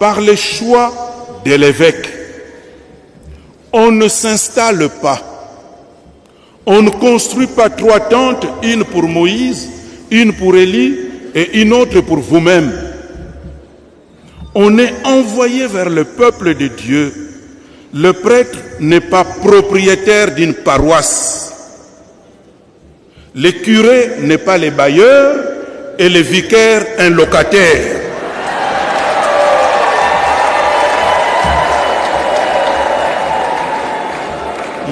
par le choix de l'évêque. On ne s'installe pas. On ne construit pas 3 tentes, une pour Moïse, une pour Élie et une autre pour vous-même. On est envoyé vers le peuple de Dieu. Le prêtre n'est pas propriétaire d'une paroisse. Le curé n'est pas le bailleur et le vicaire un locataire.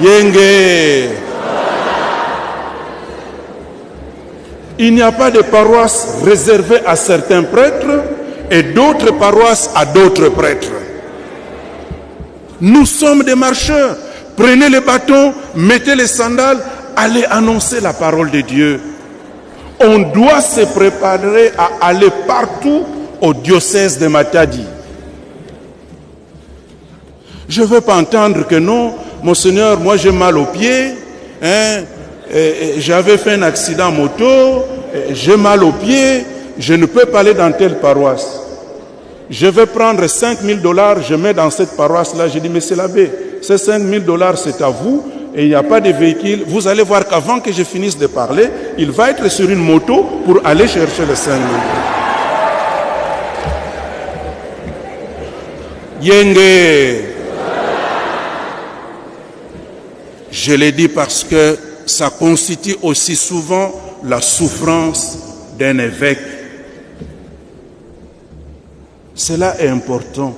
Yenge. Il n'y a pas de paroisse réservée à certains prêtres et d'autres paroisses à d'autres prêtres. Nous sommes des marcheurs. Prenez les bâtons, mettez les sandales, allez annoncer la parole de Dieu. On doit se préparer à aller partout au diocèse de Matadi. Je ne veux pas entendre que non, Monseigneur, moi j'ai mal aux pieds, j'avais fait un accident moto, j'ai mal aux pieds, je ne peux pas aller dans telle paroisse. Je vais prendre $5,000, je mets dans cette paroisse-là. Je dis, monsieur l'abbé, ces $5,000, c'est à vous, et il n'y a pas de véhicule. Vous allez voir qu'avant que je finisse de parler, il va être sur une moto pour aller chercher les $5,000. Yenge. Je l'ai dit parce que ça constitue aussi souvent la souffrance d'un évêque. Cela est important.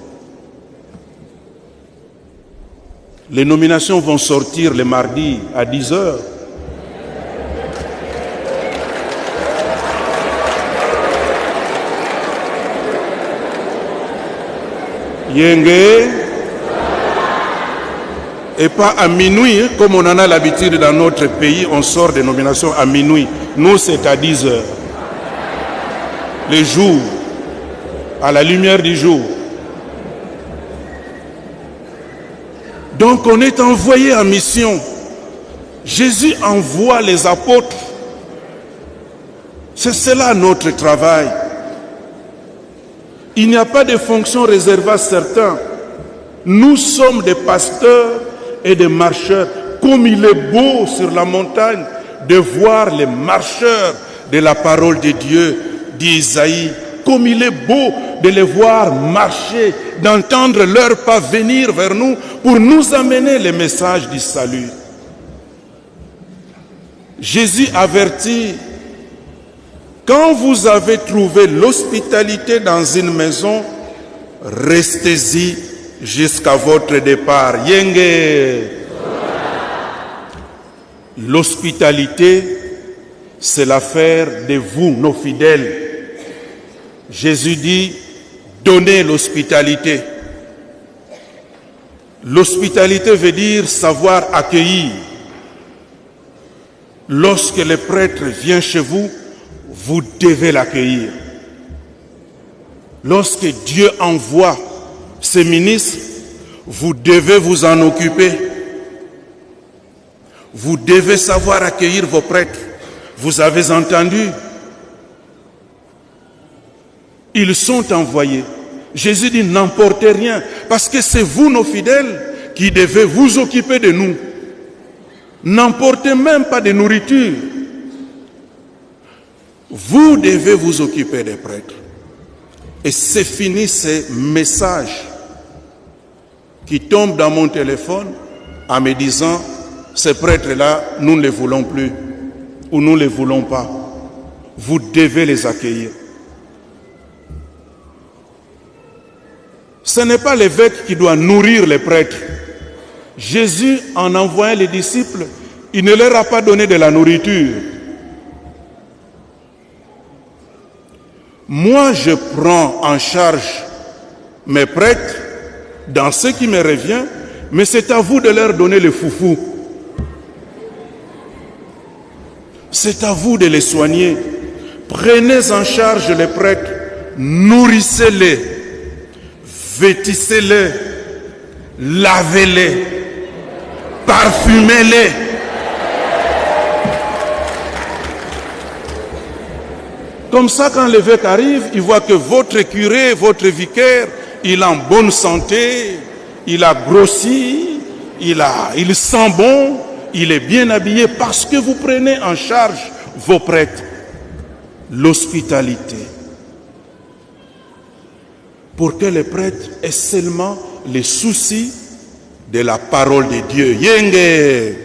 Les nominations vont sortir le mardi à 10h. Yenge. Et pas à minuit, hein, comme on en a l'habitude dans notre pays, on sort des nominations à minuit. Nous, c'est à 10h. Le jour, à la lumière du jour. Donc on est envoyé en mission. Jésus envoie les apôtres. C'est cela notre travail. Il n'y a pas de fonction réservée à certains. Nous sommes des pasteurs et des marcheurs. Comme il est beau sur la montagne de voir les marcheurs de la parole de Dieu, dit Isaïe. Comme il est beau de les voir marcher, d'entendre leurs pas venir vers nous pour nous amener le message du salut. Jésus avertit, quand vous avez trouvé l'hospitalité dans une maison, restez-y jusqu'à votre départ. Yenge. L'hospitalité, c'est l'affaire de vous, nos fidèles. Jésus dit, donnez l'hospitalité. L'hospitalité veut dire savoir accueillir. Lorsque le prêtre vient chez vous, vous devez l'accueillir. Lorsque Dieu envoie ses ministres, vous devez vous en occuper. Vous devez savoir accueillir vos prêtres. Vous avez entendu? Ils sont envoyés. Jésus dit, n'emportez rien, parce que c'est vous, nos fidèles, qui devez vous occuper de nous. N'emportez même pas de nourriture. Vous devez vous occuper des prêtres. Et c'est fini ces messages qui tombent dans mon téléphone en me disant, ces prêtres-là, nous ne les voulons plus, ou nous ne les voulons pas. Vous devez les accueillir. Ce n'est pas l'évêque qui doit nourrir les prêtres. Jésus, en envoyant les disciples, il ne leur a pas donné de la nourriture. Moi, je prends en charge mes prêtres dans ce qui me revient, mais c'est à vous de leur donner le foufou. C'est à vous de les soigner. Prenez en charge les prêtres, nourrissez-les, vêtissez-les, lavez-les, parfumez-les. Comme ça, quand l'évêque arrive, il voit que votre curé, votre vicaire il est en bonne santé, il a grossi, il sent bon, il est bien habillé parce que vous prenez en charge vos prêtres. L'hospitalité. Pour que les prêtres aient seulement les soucis de la parole de Dieu. Yenge.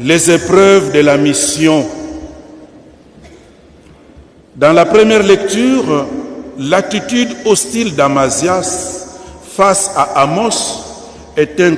Les épreuves de la mission. Dans la première lecture, l'attitude hostile d'Amazias face à Amos est un